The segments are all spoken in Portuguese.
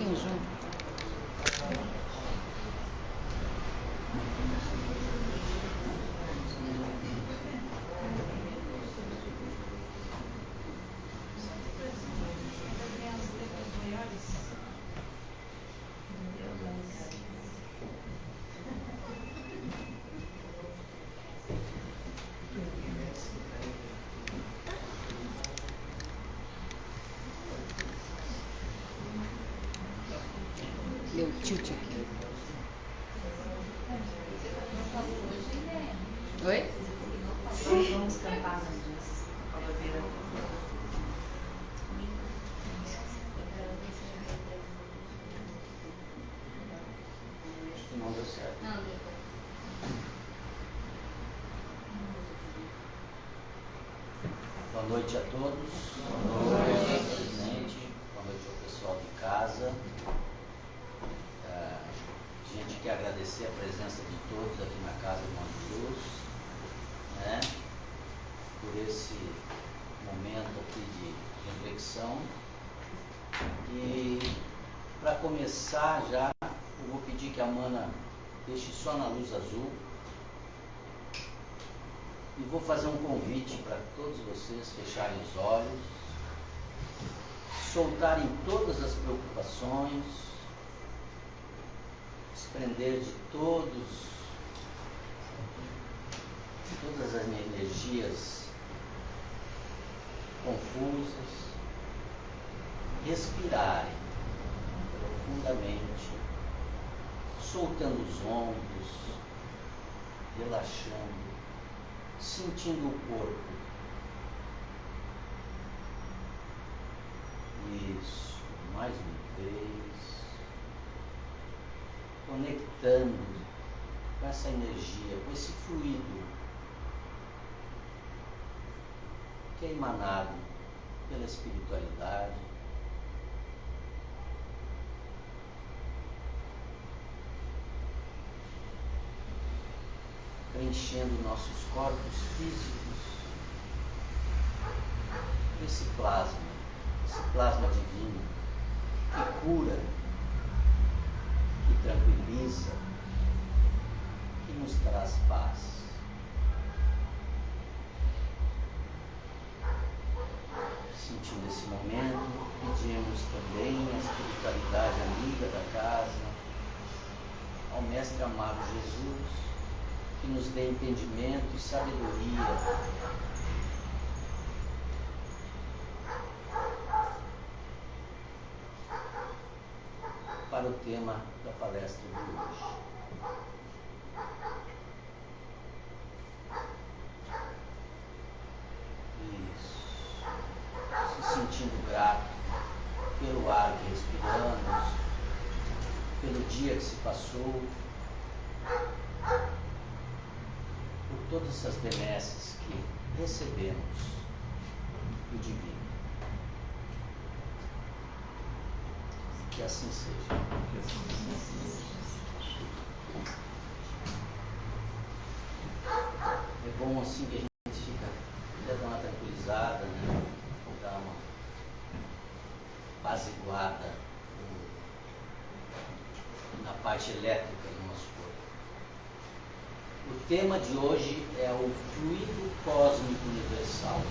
pouquinho junto. Deu tilt aqui. Oi? Vamos cantar não deu certo. Não deu. Boa noite a todos. Boa noite, presidente. Boa noite ao pessoal de casa. A gente quer agradecer a presença de todos aqui na Casa do Irmão Jesus, né? Por esse momento aqui de reflexão. E para começar já, eu vou pedir que a Mana deixe só na luz azul. E vou fazer um convite para todos vocês fecharem os olhos, soltarem todas as preocupações, desprender de todas as energias confusas, respirarem profundamente, soltando os ombros, relaxando, sentindo o corpo. Isso, mais uma vez, conectando com essa energia, com esse fluido que é emanado pela espiritualidade. Preenchendo nossos corpos físicos esse plasma divino que cura, que tranquiliza, que nos traz paz. Sentindo esse momento, pedimos também a espiritualidade amiga da casa, ao Mestre amado Jesus, que nos dê entendimento e sabedoria para o tema da palestra de hoje. Isso. Se sentindo grato pelo ar que respiramos, pelo dia que se passou, por todas essas benesses que recebemos do divino. Que assim seja. É bom assim que a gente fica, já dá uma tranquilizada, né? Dá uma apaziguada na parte elétrica do nosso corpo. O tema de hoje é o fluido cósmico universal.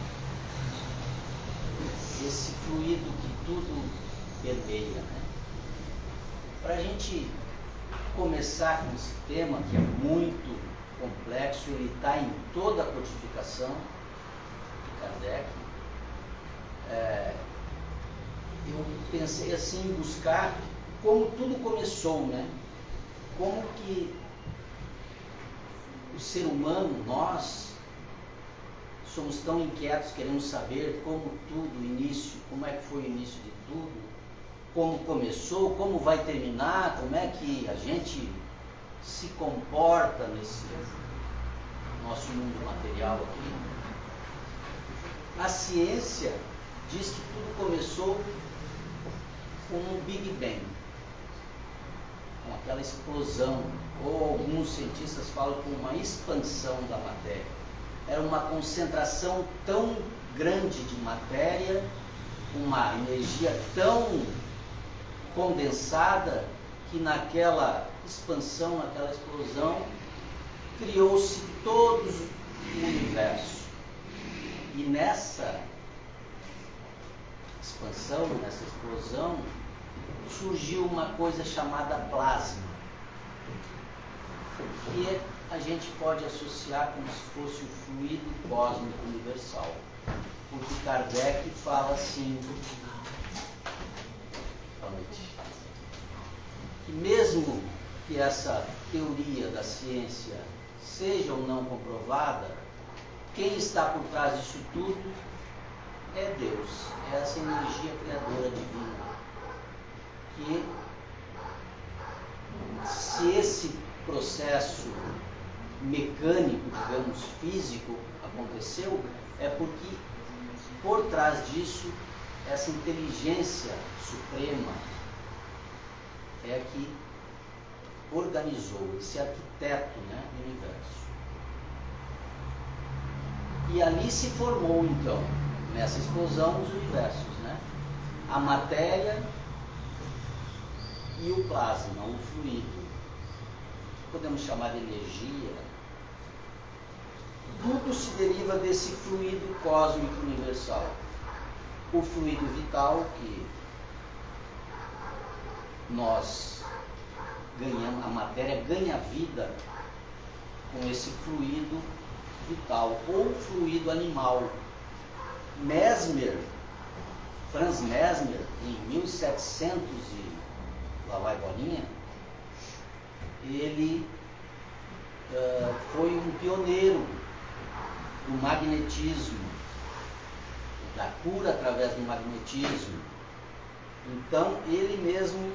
Esse fluido que tudo permeia, né? Para a gente começar com esse tema, que é muito complexo, ele está em toda a codificação de Kardec, eu pensei assim em buscar como tudo começou, né? Como que o ser humano, nós, somos tão inquietos, queremos saber como tudo, o início, como é que foi o início de tudo, como começou, como vai terminar, como é que a gente se comporta nesse nosso mundo material aqui. A ciência diz que tudo começou com um Big Bang, com aquela explosão, ou alguns cientistas falam com uma expansão da matéria. Era uma concentração tão grande de matéria, uma energia tão condensada que naquela expansão, naquela explosão, criou-se todo o universo. E nessa expansão, nessa explosão, surgiu uma coisa chamada plasma, que a gente pode associar como se fosse o fluido cósmico universal. Porque Kardec fala assim, que mesmo que essa teoria da ciência seja ou não comprovada, quem está por trás disso tudo é Deus, é essa energia criadora divina. Que se esse processo mecânico, digamos, físico aconteceu, é porque por trás disso, essa inteligência suprema é que organizou esse arquiteto, né, do universo. E ali se formou, então, nessa explosão, os universos, né? A matéria e o plasma, o fluido. Podemos chamar de energia. Tudo se deriva desse fluido cósmico universal. O fluido vital que nós ganhamos, a matéria ganha vida com esse fluido vital, ou fluido animal. Mesmer, Franz Mesmer, em 1700 e lá vai bolinha, ele foi um pioneiro do magnetismo, da cura através do magnetismo. Então, ele mesmo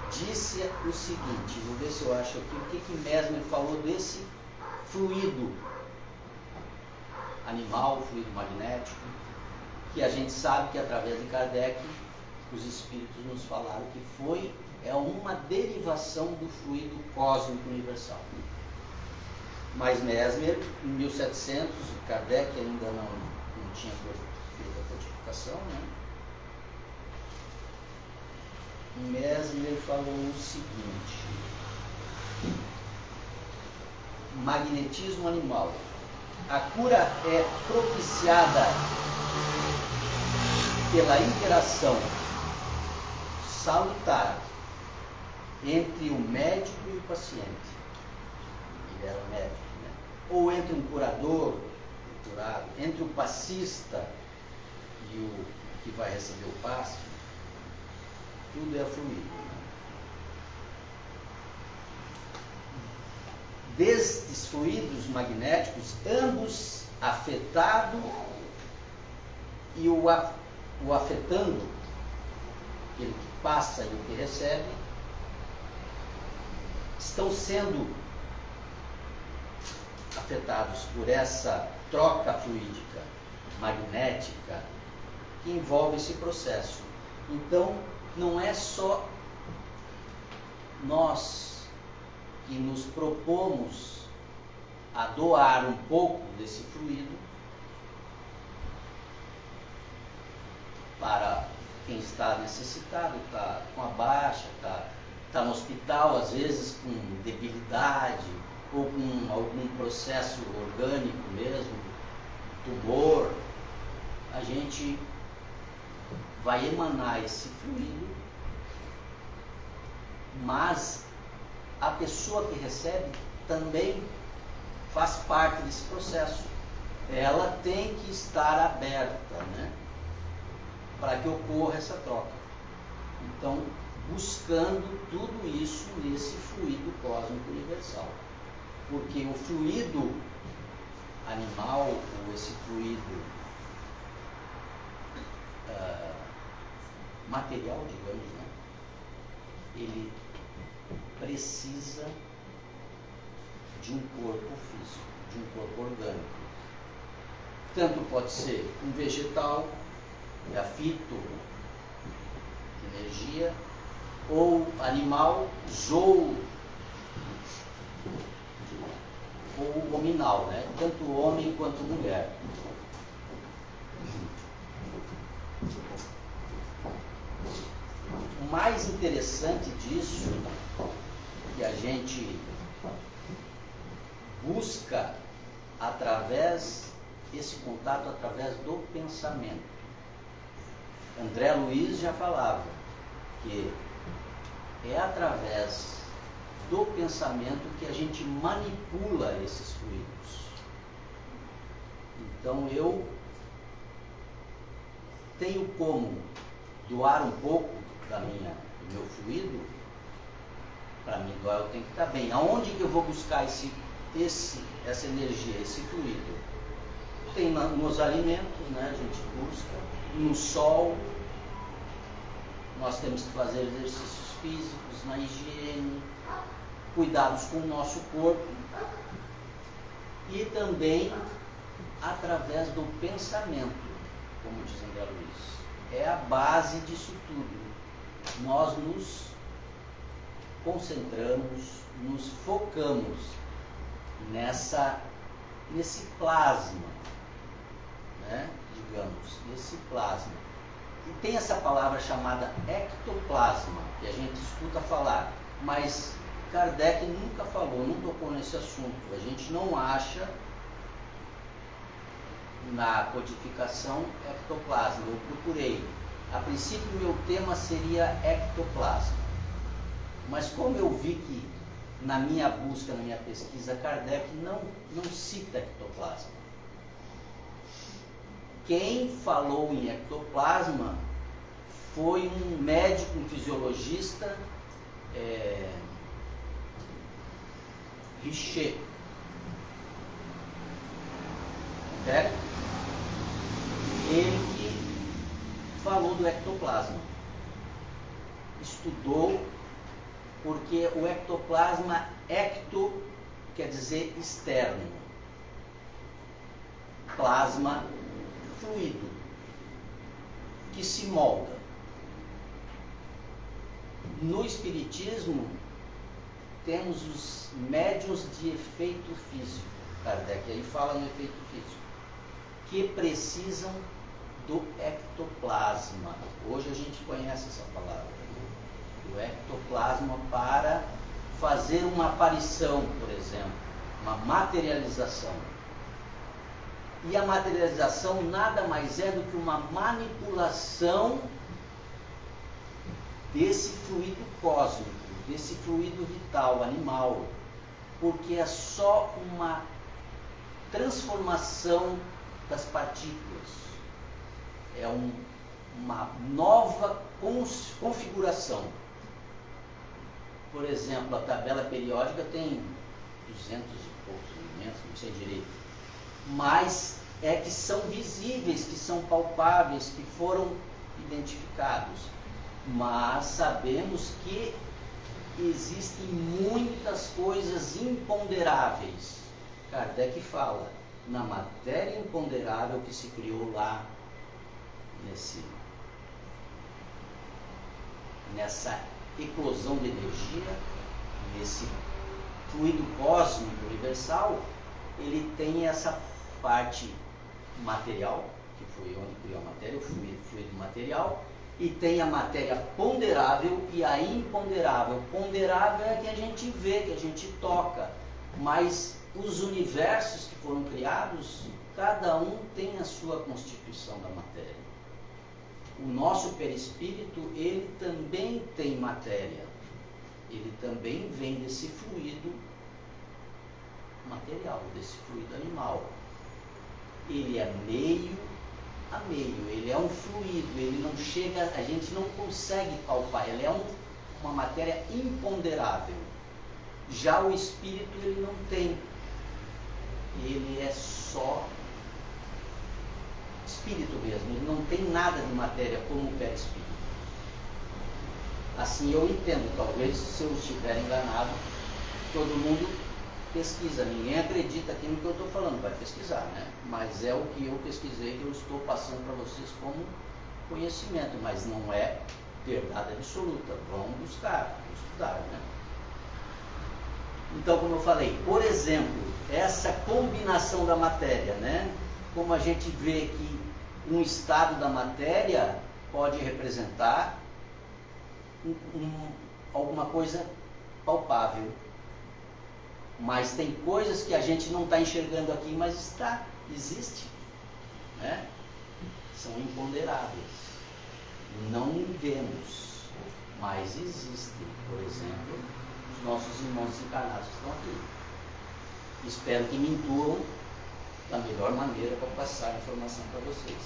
disse o seguinte, vou ver se eu acho aqui, o que Mesmer falou desse fluido animal, fluido magnético, que a gente sabe que através de Kardec, os espíritos nos falaram que é uma derivação do fluido cósmico universal. Mas Mesmer, em 1700, Kardec ainda não tinha feito a codificação, né? Mesmer falou o seguinte: magnetismo animal. A cura é propiciada pela interação salutar entre o médico e o paciente. Ele era o médico, né? Ou entre um curador, o curado, entre o passista e o que vai receber o passe. Tudo é fluido. Destes fluidos magnéticos, ambos afetado e o afetando, aquele que passa e o que recebe, estão sendo afetados por essa troca fluídica, magnética, que envolve esse processo. Então, não é só nós que nos propomos a doar um pouco desse fluido para quem está necessitado, está com a baixa, está no hospital, às vezes com debilidade, ou com algum processo orgânico mesmo, tumor. A gente vai emanar esse fluido, mas a pessoa que recebe também faz parte desse processo. Ela tem que estar aberta, né, para que ocorra essa troca. Então, buscando tudo isso nesse fluido cósmico universal. Porque o fluido animal, ou esse fluido material, digamos, né, ele precisa de um corpo físico, de um corpo orgânico. Tanto pode ser um vegetal, grafito, energia, ou animal, zoo, ou hominal, né? Tanto homem quanto mulher. o mais interessante disso, que a gente busca esse contato através do pensamento. André Luiz já falava que é através do pensamento que a gente manipula esses fluidos. Então eu tenho como doar um pouco do meu fluido. Para mim doar, eu tenho que estar bem. Aonde que eu vou buscar essa energia, esse fluido? Tem nos alimentos, né? A gente busca, no sol, nós temos que fazer exercícios físicos, na higiene, cuidados com o nosso corpo e também através do pensamento, como diz André Luiz. É a base disso tudo. Nós nos concentramos, nos focamos nesse plasma, né? Digamos, nesse plasma. E tem essa palavra chamada ectoplasma, que a gente escuta falar, mas Kardec nunca falou, não tocou nesse assunto. A gente não acha na codificação ectoplasma. Eu procurei. A princípio, meu tema seria ectoplasma. Mas como eu vi que na minha busca, na minha pesquisa, Kardec não cita ectoplasma. Quem falou em ectoplasma foi um médico, um fisiologista, Richer. Certo? Ele que falou do ectoplasma. Estudou, porque o ectoplasma, ecto quer dizer externo, plasma, fluido, que se molda. No Espiritismo, temos os médiuns de efeito físico, Kardec aí fala no efeito físico, que precisam do ectoplasma. Hoje a gente conhece essa palavra, o ectoplasma, para fazer uma aparição, por exemplo, uma materialização. E a materialização nada mais é do que uma manipulação desse fluido cósmico, desse fluido vital, animal, porque é só uma transformação das partículas, é uma nova configuração. Por exemplo, a tabela periódica tem 200 e poucos elementos, não sei direito, mas é que são visíveis, que são palpáveis, que foram identificados. Mas sabemos que existem muitas coisas imponderáveis. Kardec fala na matéria imponderável que se criou lá nessa eclosão de energia, nesse fluido cósmico universal. Ele tem essa parte material, que foi onde criou a matéria, o fluido material, e tem a matéria ponderável e a imponderável. Ponderável é a que a gente vê, que a gente toca, mas os universos que foram criados, cada um tem a sua constituição da matéria. O nosso perispírito, ele também tem matéria, ele também vem desse fluido material, desse fluido animal. Ele é meio a meio, ele é um fluido, ele não chega, a gente não consegue palpar, ele é uma matéria imponderável. Já o espírito, ele não tem, ele é só espírito mesmo, ele não tem nada de matéria como o perispírito. Assim eu entendo, talvez se eu estiver enganado, todo mundo pesquisa, ninguém acredita aqui no que eu estou falando, vai pesquisar, né? Mas é o que eu pesquisei, que eu estou passando para vocês como conhecimento, mas não é verdade absoluta. Vão buscar, vão estudar, né? Então, como eu falei, por exemplo, essa combinação da matéria, né? Como a gente vê que um estado da matéria pode representar alguma coisa palpável. Mas tem coisas que a gente não está enxergando aqui, mas existe, né? São imponderáveis. Não vemos, mas existem. Por exemplo, os nossos irmãos encarnados que estão aqui. Espero que me intuam da melhor maneira para passar a informação para vocês.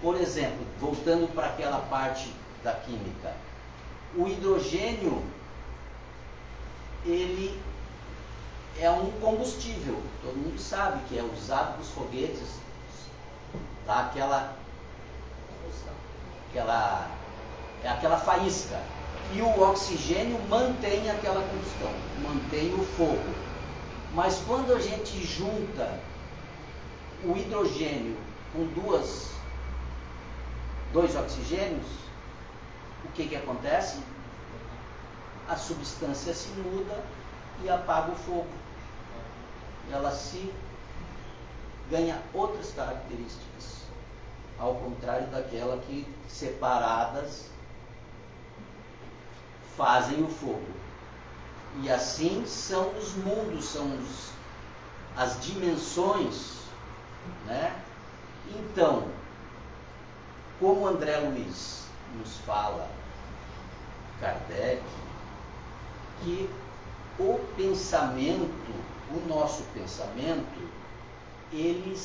Por exemplo, voltando para aquela parte da química, o hidrogênio, ele é um combustível, todo mundo sabe que é usado nos foguetes, dá aquela faísca, e o oxigênio mantém aquela combustão, mantém o fogo. Mas quando a gente junta o hidrogênio com dois oxigênios, o que acontece? A substância se muda e apaga o fogo. Ela ganha outras características, ao contrário daquela que separadas fazem o fogo. E assim são os mundos, são as dimensões, né? Então, como André Luiz nos fala, Kardec, que o pensamento, o nosso pensamento, ele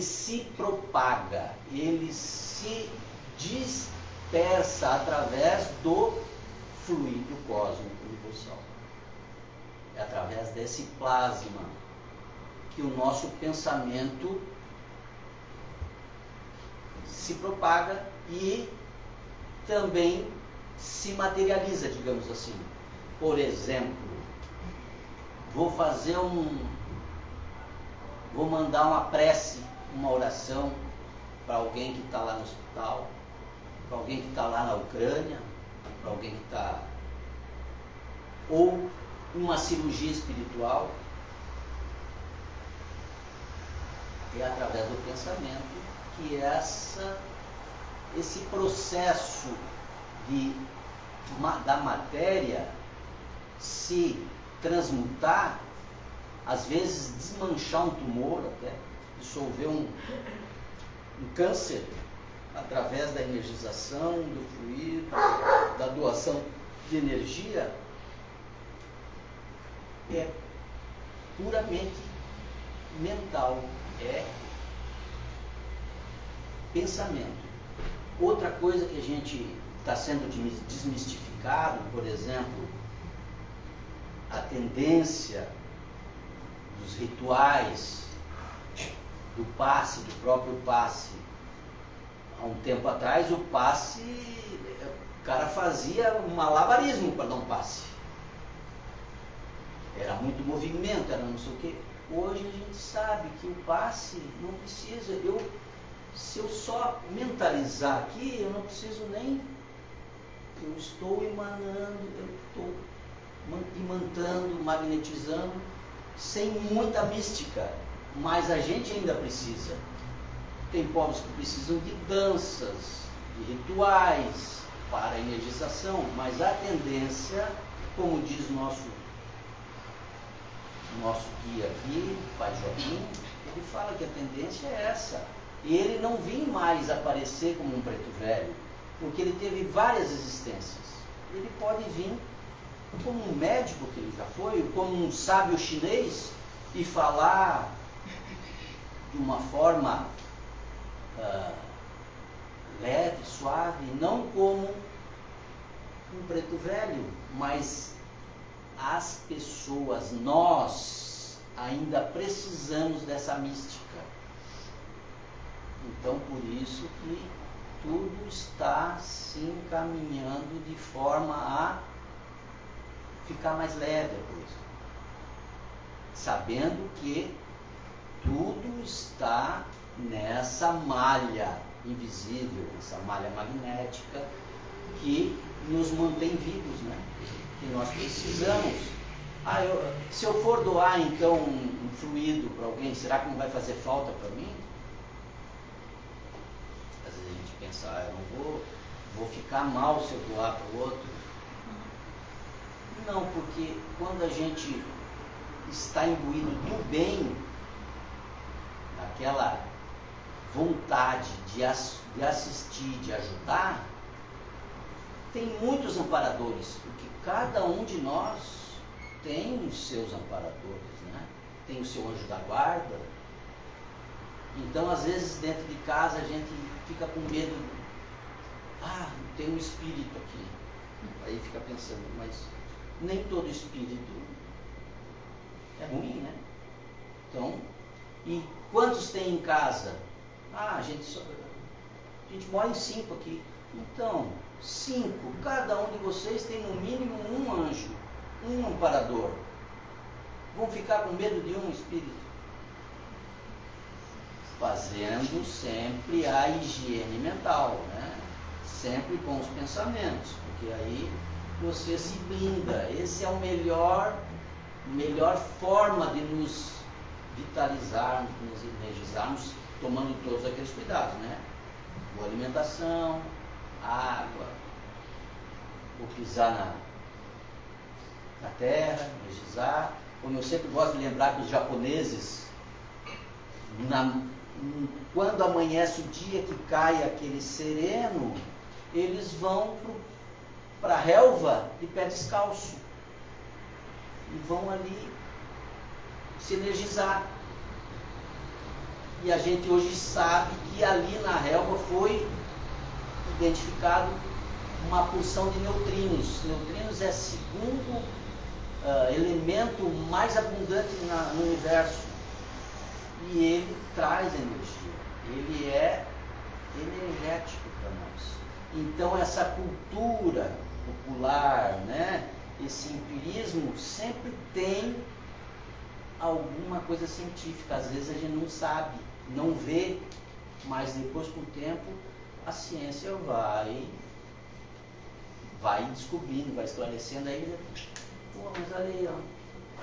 se propaga, ele se dispersa através do fluido cósmico universal. É através desse plasma que o nosso pensamento se propaga e também se materializa, digamos assim. Por exemplo, vou mandar uma prece, uma oração para alguém que está lá no hospital, para alguém que está lá na Ucrânia, para alguém que está... ou uma cirurgia espiritual. É através do pensamento que esse processo da matéria se transmutar, às vezes desmanchar um tumor, até dissolver um câncer, através da energização, do fluido, da doação de energia, é puramente mental, é pensamento. Outra coisa que a gente está sendo desmistificado, por exemplo, a tendência dos rituais, do passe, do próprio passe. Há um tempo atrás o passe, o cara fazia um malabarismo para dar um passe. Era muito movimento, era não sei o quê. Hoje a gente sabe que o passe não precisa, se eu só mentalizar aqui, eu não preciso nem, eu estou emanando, eu estou imantando, magnetizando, sem muita mística, mas a gente ainda precisa. Tem povos que precisam de danças, de rituais para a energização, mas a tendência, como diz nosso guia aqui, Pai Joaquim, ele fala que a tendência é essa. E ele não vinha mais aparecer como um preto velho, porque ele teve várias existências. Ele pode vir como um médico que ele já foi, como um sábio chinês, e falar de uma forma leve, suave, não como um preto velho, mas as pessoas, nós ainda precisamos dessa mística. Então, por isso que tudo está se encaminhando de forma a ficar mais leve a coisa, sabendo que tudo está nessa malha invisível, essa malha magnética que nos mantém vivos, né? Que nós precisamos. Se eu for doar então um fluido para alguém, será que não vai fazer falta para mim? Às Às vezes a gente pensa, eu não vou ficar mal se eu doar para o outro. Não, porque quando a gente está imbuído do bem, daquela vontade de assistir, de ajudar, tem muitos amparadores, porque cada um de nós tem os seus amparadores, né? Tem o seu anjo da guarda. Então, às vezes, dentro de casa, a gente fica com medo. Tem um espírito aqui. Aí fica pensando, mas nem todo espírito é ruim, né? Então, e quantos tem em casa? A gente mora em 5 aqui. Então, 5, cada um de vocês tem no mínimo um anjo, um amparador. Vão ficar com medo de um espírito? Fazendo sempre a higiene mental, né? Sempre com os pensamentos, porque aí você se blinda. Esse é a melhor forma de nos vitalizarmos, de nos energizarmos, tomando todos aqueles cuidados, né? Boa alimentação, água, o pisar na terra, energizar. Como eu sempre gosto de lembrar que os japoneses, quando amanhece o dia que cai aquele sereno, eles vão para a relva de pé descalço e vão ali se energizar. E a gente hoje sabe que ali na relva foi identificado uma porção de neutrinos. Neutrinos é o segundo elemento mais abundante no universo. E ele traz energia. Ele é energético para nós. Então essa cultura popular, né, esse empirismo sempre tem alguma coisa científica. Às vezes a gente não sabe, não vê, mas depois, com o tempo, a ciência vai descobrindo, vai esclarecendo. Aí, mas olha aí,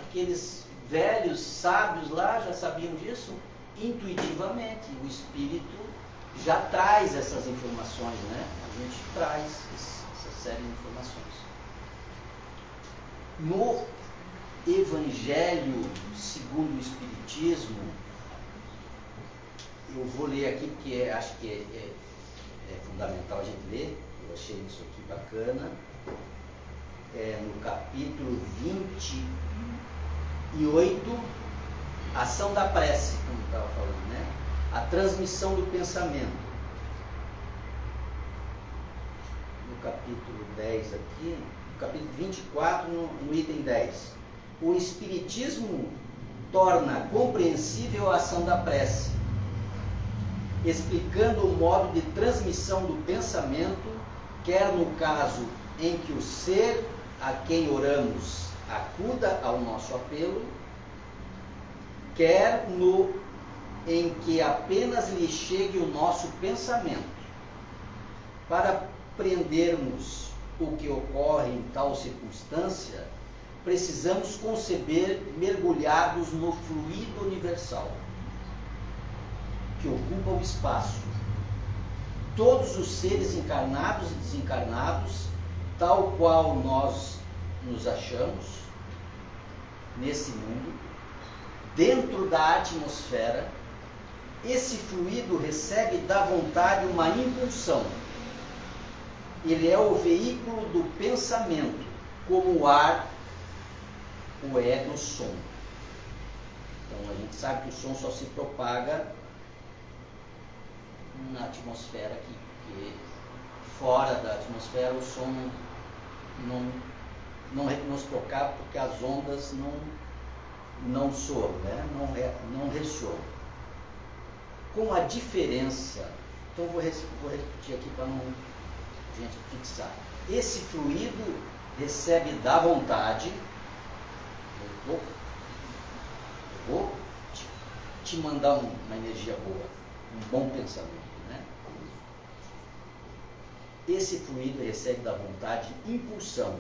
aqueles velhos sábios lá já sabiam disso intuitivamente. O espírito já traz essas informações, né? A gente traz essa série de informações. No Evangelho segundo o Espiritismo, eu vou ler aqui porque acho que é fundamental a gente ler. Eu achei isso aqui bacana. No capítulo 28, ação da prece, como estava falando, né? A transmissão do pensamento. No capítulo 10 aqui, no capítulo 24, no item 10. O Espiritismo torna compreensível a ação da prece, explicando o modo de transmissão do pensamento, quer no caso em que o ser a quem oramos acuda ao nosso apelo, quer no em que apenas lhe chegue o nosso pensamento. Para aprendermos o que ocorre em tal circunstância, precisamos conceber mergulhados no fluido universal, que ocupa o espaço. Todos os seres encarnados e desencarnados, tal qual nós nos achamos nesse mundo, dentro da atmosfera, esse fluido recebe da vontade uma impulsão. Ele é o veículo do pensamento, como o ar o é do som. Então a gente sabe que o som só se propaga na atmosfera aqui, porque fora da atmosfera o som não nos propaga, porque as ondas não soam, né? não ressoam. Com a diferença, então vou repetir aqui para não a gente fixar. Esse fluido recebe da vontade. Eu vou te mandar uma energia boa, um bom pensamento, né? Esse fluido recebe da vontade impulsão.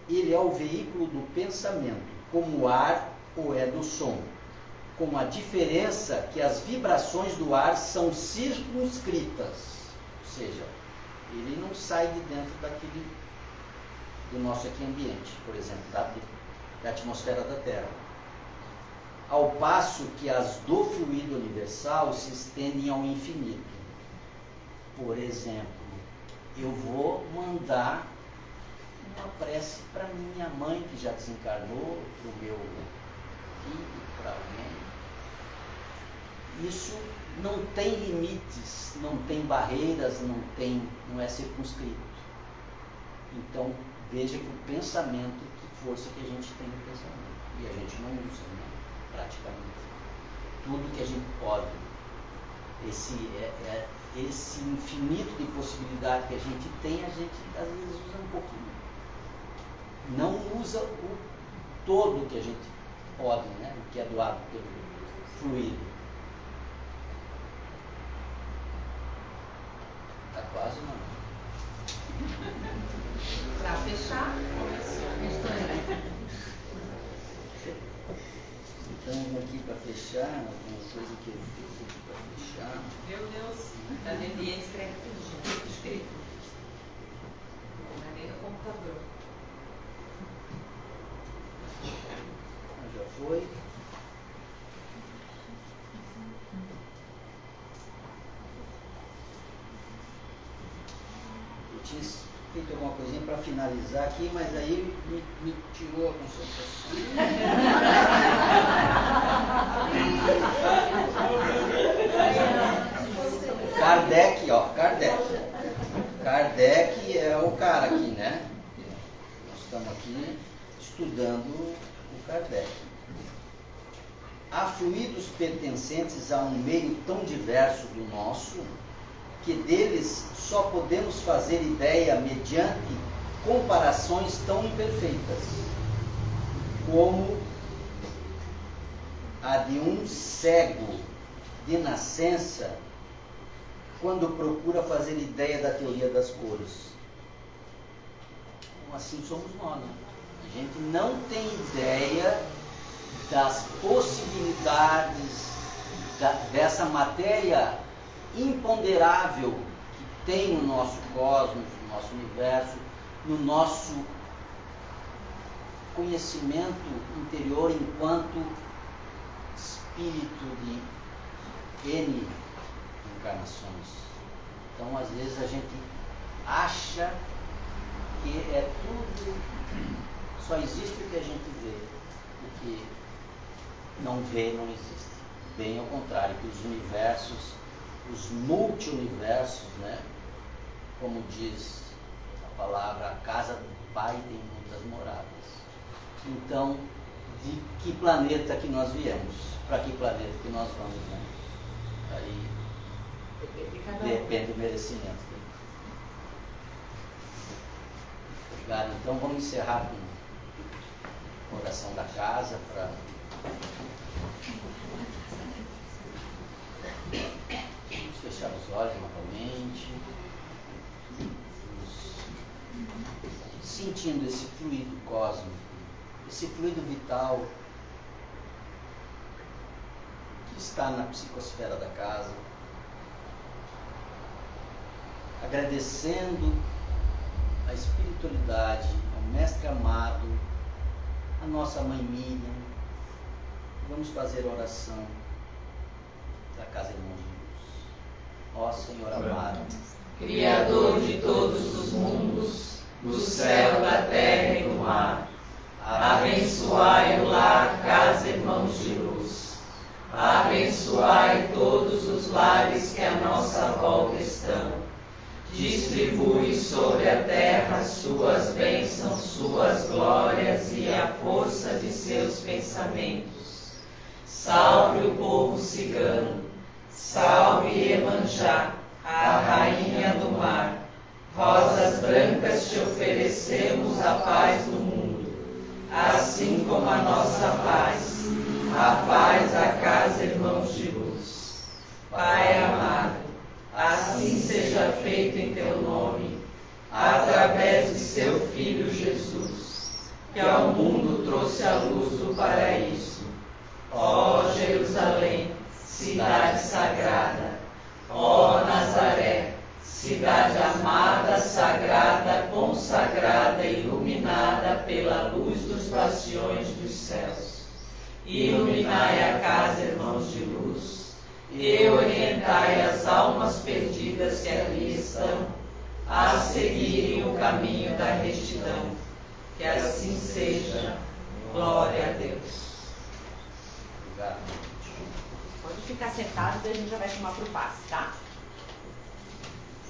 Ele é o veículo do pensamento, como o ar o é do som. com a diferença que as vibrações do ar são circunscritas, ou seja, ele não sai de dentro do nosso aqui ambiente, por exemplo, da atmosfera da Terra. Ao passo que as do fluido universal se estendem ao infinito. Por exemplo, eu vou mandar uma prece para minha mãe que já desencarnou, para o meu filho, para alguém. Isso não tem limites, não tem barreiras, não é circunscrito. Então, veja que o pensamento, que força que a gente tem no pensamento. E a gente não usa, né? Praticamente. Tudo que a gente pode, esse infinito de possibilidade que a gente tem, a gente às vezes usa um pouquinho. Não usa o todo que a gente pode, né? O que é doado pelo fluido. Está quase não. Para fechar, Então, aqui para fechar, alguma coisa que eu fiz aqui para fechar. meu Deus, a Viviane escreve tudo, escrito. Não é nem no computador. Já foi. Eu tinha feito alguma coisinha para finalizar aqui, mas aí me tirou a concentração. Kardec, ó, Kardec é o cara aqui, né? Nós estamos aqui estudando o Kardec. Há fluidos pertencentes a um meio tão diverso do nosso, que deles só podemos fazer ideia mediante comparações tão imperfeitas, como a de um cego de nascença, quando procura fazer ideia da teoria das cores. Então, assim somos nós, né? A gente não tem ideia das possibilidades dessa matéria imponderável que tem no nosso cosmos, no nosso universo, no nosso conhecimento interior enquanto espírito de N encarnações. Então, às vezes, a gente acha que é tudo, só existe o que a gente vê, o que não vê não existe. Bem ao contrário, que os universos, os multi-universos, né? Como diz a palavra, a casa do Pai tem muitas moradas. Então, de que planeta que nós viemos? Para que planeta que nós vamos, né? Aí depende do merecimento. Obrigado. Então, vamos encerrar com a oração da casa para... Vamos fechar os olhos novamente. Sentindo esse fluido cósmico, esse fluido vital que está na psicosfera da casa. Agradecendo a espiritualidade, ao Mestre amado, a nossa mãe Miriam. Vamos fazer a oração da Casa Irmãos de Luz. Ó Senhor amado, Criador de todos os mundos, do céu, da terra e do mar, abençoai o lar Casa Irmãos de Luz. Abençoai todos os lares que à nossa volta estão. Distribui sobre a terra suas bênçãos, suas glórias e a força de seus pensamentos. Salve o povo cigano, salve Iemanjá, a rainha do mar. Rosas brancas te oferecemos a paz do mundo, assim como a nossa paz, a paz da Casa Irmãos de Luz. Pai amado, assim seja feito em teu nome, através de seu Filho Jesus, que ao mundo trouxe a luz do paraíso. Ó Jerusalém, cidade sagrada. Ó Nazaré, cidade amada, sagrada, consagrada, iluminada pela luz dos bastiões dos céus. Iluminai a casa, irmãos de luz, e orientai as almas perdidas que ali estão, a seguirem o caminho da retidão. Que assim seja. Glória a Deus. Obrigado. Pode ficar sentado, daí a gente já vai chamar para o passe, tá?